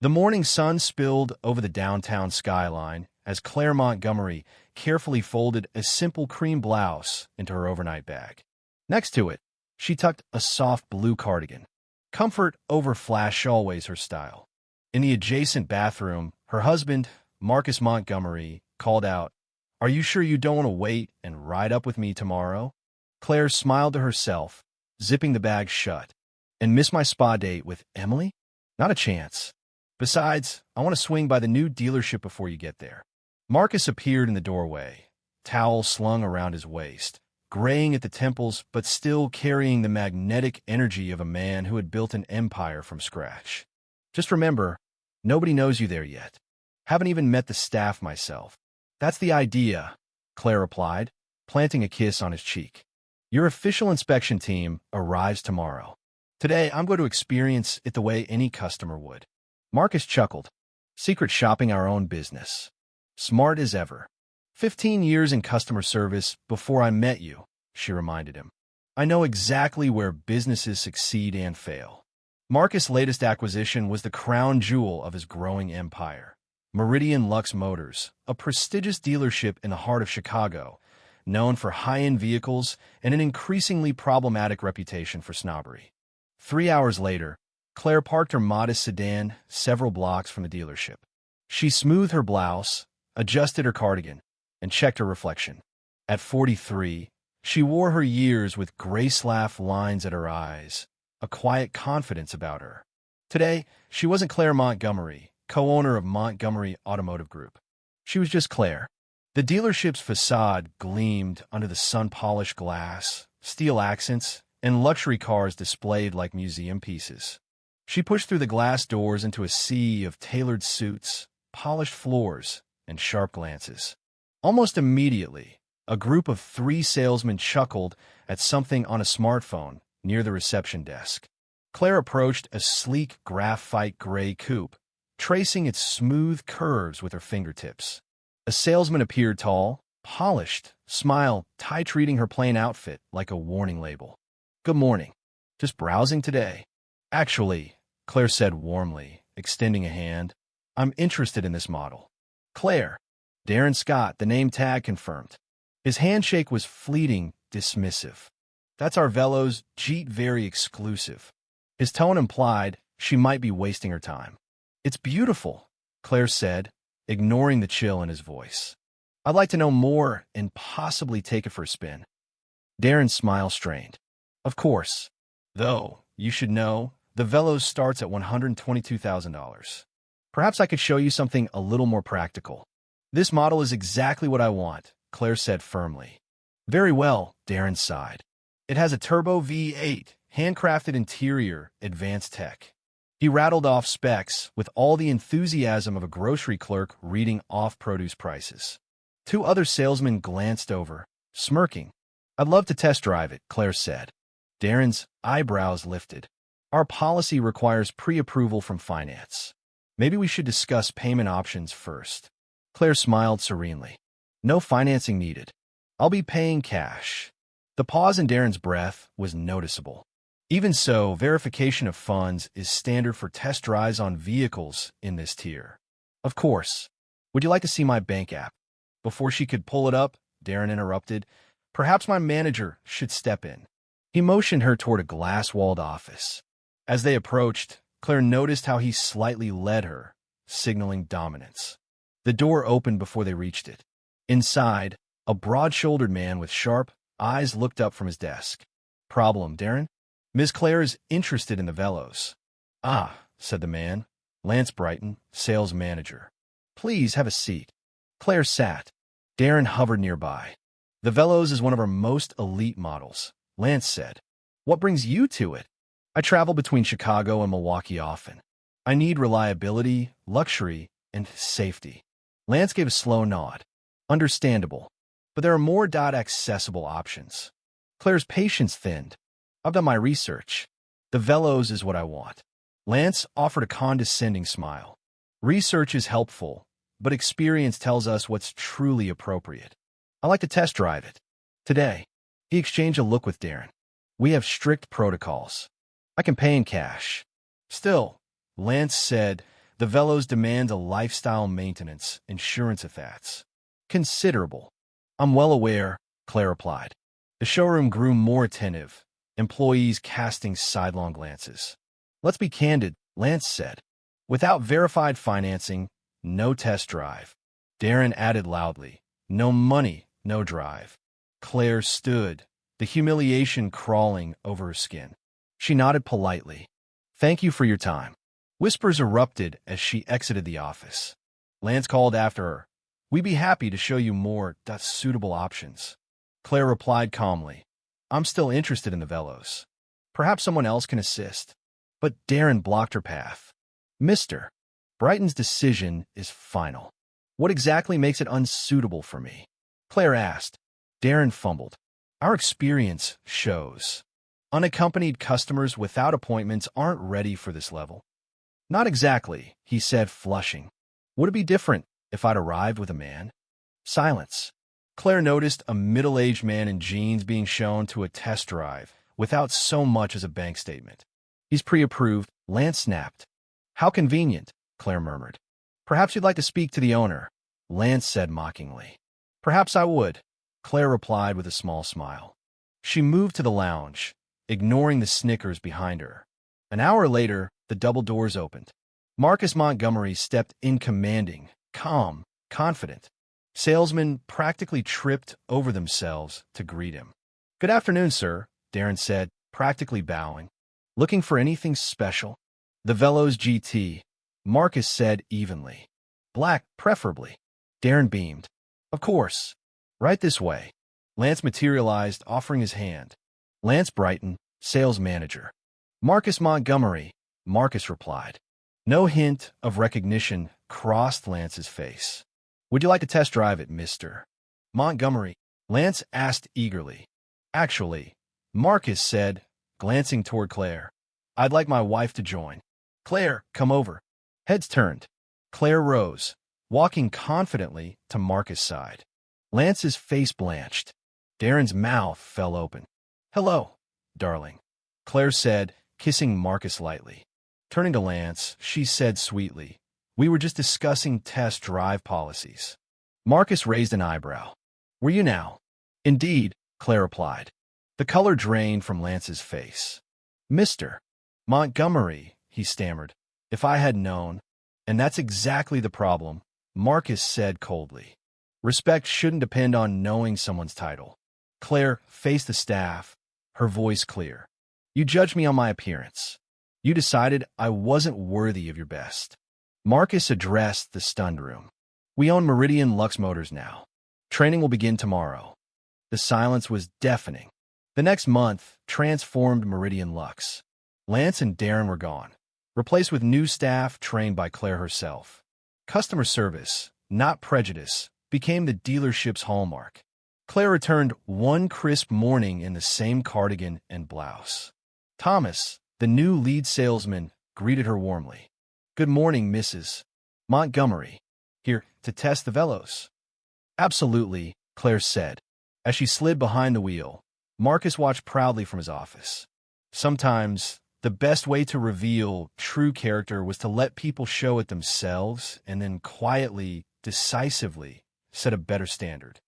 The morning sun spilled over the downtown skyline as Claire Montgomery carefully folded a simple cream blouse into her overnight bag. Next to it, she tucked a soft blue cardigan. Comfort over flash always her style. In the adjacent bathroom, her husband, Marcus Montgomery, called out, "Are you sure you don't want to wait and ride up with me tomorrow?" Claire smiled to herself, zipping the bag shut. "And miss my spa date with Emily? Not a chance. Besides, I want to swing by the new dealership before you get there." Marcus appeared in the doorway, towel slung around his waist, graying at the temples but still carrying the magnetic energy of a man who had built an empire from scratch. "Just remember, nobody knows you there yet. Haven't even met the staff myself." "That's the idea," Claire replied, planting a kiss on his cheek. "Your official inspection team arrives tomorrow. Today, I'm going to experience it the way any customer would." Marcus chuckled. "Secret shopping our own business. Smart as ever. 15 years in customer service before I met you," she reminded him. "I know exactly where businesses succeed and fail." Marcus' latest acquisition was the crown jewel of his growing empire. Meridian Lux Motors, a prestigious dealership in the heart of Chicago, known for high-end vehicles and an increasingly problematic reputation for snobbery. 3 hours later, Claire parked her modest sedan several blocks from the dealership. She smoothed her blouse, adjusted her cardigan, and checked her reflection. At 43, she wore her years with gray-slaff lines at her eyes, a quiet confidence about her. Today, she wasn't Claire Montgomery, co-owner of Montgomery Automotive Group. She was just Claire. The dealership's facade gleamed under the sun-polished glass, steel accents, and luxury cars displayed like museum pieces. She pushed through the glass doors into a sea of tailored suits, polished floors, and sharp glances. Almost immediately, a group of 3 salesmen chuckled at something on a smartphone near the reception desk. Claire approached a sleek graphite gray coupe, tracing its smooth curves with her fingertips. A salesman appeared tall, polished, smile tight-treating her plain outfit like a warning label. "Good morning. Just browsing today?" "Actually," Claire said warmly, extending a hand, "I'm interested in this model." "Claire." Darren Scott, the name tag confirmed. His handshake was fleeting, dismissive. "That's our Velo's Jeet, very exclusive." His tone implied she might be wasting her time. "It's beautiful," Claire said, ignoring the chill in his voice. "I'd like to know more and possibly take it for a spin." Darren's smile strained. "Of course. Though, you should know, the Veloz starts at $122,000. Perhaps I could show you something a little more practical." "This model is exactly what I want," Claire said firmly. "Very well," Darren sighed. "It has a turbo V8, handcrafted interior, advanced tech." He rattled off specs with all the enthusiasm of a grocery clerk reading off produce prices. 2 other salesmen glanced over, smirking. "I'd love to test drive it," Claire said. Darren's eyebrows lifted. "Our policy requires pre-approval from finance. Maybe we should discuss payment options first." Claire smiled serenely. "No financing needed. I'll be paying cash." The pause in Darren's breath was noticeable. Even so, verification of funds is standard for test drives on vehicles in this tier. "Of course. Would you like to see my bank app?" Before she could pull it up, Darren interrupted. "Perhaps my manager should step in." He motioned her toward a glass-walled office. As they approached, Claire noticed how he slightly led her, signaling dominance. The door opened before they reached it. Inside, a broad-shouldered man with sharp eyes looked up from his desk. "Problem, Darren?" "Ms. Claire is interested in the Veloz." "Ah," said the man, Lance Brighton, sales manager. "Please have a seat." Claire sat. Darren hovered nearby. "The Veloz is one of our most elite models," Lance said. "What brings you to it?" "I travel between Chicago and Milwaukee often. I need reliability, luxury, and safety." Lance gave a slow nod. "Understandable. But there are more accessible options." Claire's patience thinned. "I've done my research. The Veloz is what I want." Lance offered a condescending smile. "Research is helpful, but experience tells us what's truly appropriate. I'd like to test drive it. Today." He exchanged a look with Darren. "We have strict protocols. I can pay in cash." "Still," Lance said, The Velos demand a lifestyle maintenance, insurance if that's considerable. I'm well aware, Claire replied. The showroom grew more attentive, employees casting sidelong glances. Let's be candid, Lance said. Without verified financing, no test drive. Darren added loudly, no money, no drive. Claire stood, the humiliation crawling over her skin. She nodded politely. Thank you for your time. Whispers erupted as she exited the office. Lance called after her. We'd be happy to show you more suitable options. Claire replied calmly. I'm still interested in the Velos. Perhaps someone else can assist. But Darren blocked her path. Mr. Brighton's decision is final. What exactly makes it unsuitable for me? Claire asked. Darren fumbled. Our experience shows. Unaccompanied customers without appointments aren't ready for this level. Not exactly, he said, flushing. Would it be different if I'd arrived with a man? Silence. Claire noticed a middle-aged man in jeans being shown to a test drive without so much as a bank statement. He's pre-approved, Lance snapped. How convenient, Claire murmured. Perhaps you'd like to speak to the owner, Lance said mockingly. Perhaps I would, Claire replied with a small smile. She moved to the lounge, ignoring the snickers behind her. An hour later, the double doors opened. Marcus Montgomery stepped in commanding, calm, confident. Salesmen practically tripped over themselves to greet him. Good afternoon, sir, Darren said, practically bowing. Looking for anything special? The Velos GT, Marcus said evenly. Black, preferably. Darren beamed. Of course. Right this way. Lance materialized, offering his hand. Lance Brighton, sales manager. Marcus Montgomery, Marcus replied. No hint of recognition crossed Lance's face. Would you like to test drive it, Mr. Montgomery? Lance asked eagerly. Actually, Marcus said, glancing toward Claire. I'd like my wife to join. Claire, come over. Heads turned. Claire rose, walking confidently to Marcus' side. Lance's face blanched. Darren's mouth fell open. Hello, darling, Claire said, kissing Marcus lightly. Turning to Lance, she said sweetly, we were just discussing test drive policies. Marcus raised an eyebrow. Were you now? Indeed, Claire replied. The color drained from Lance's face. Mr. Montgomery, he stammered. If I had known. And that's exactly the problem, Marcus said coldly. Respect shouldn't depend on knowing someone's title. Claire faced the staff, her voice clear. You judged me on my appearance. You decided I wasn't worthy of your best. Marcus addressed the stunned room. We own Meridian Lux Motors now. Training will begin tomorrow. The silence was deafening. The next month transformed Meridian Lux. Lance and Darren were gone, replaced with new staff trained by Claire herself. Customer service, not prejudice, became the dealership's hallmark. Claire returned one crisp morning in the same cardigan and blouse. Thomas, the new lead salesman, greeted her warmly. Good morning, Mrs. Montgomery. Here to test the Velos. Absolutely, Claire said. As she slid behind the wheel, Marcus watched proudly from his office. Sometimes, the best way to reveal true character was to let people show it themselves and then quietly, decisively, set a better standard.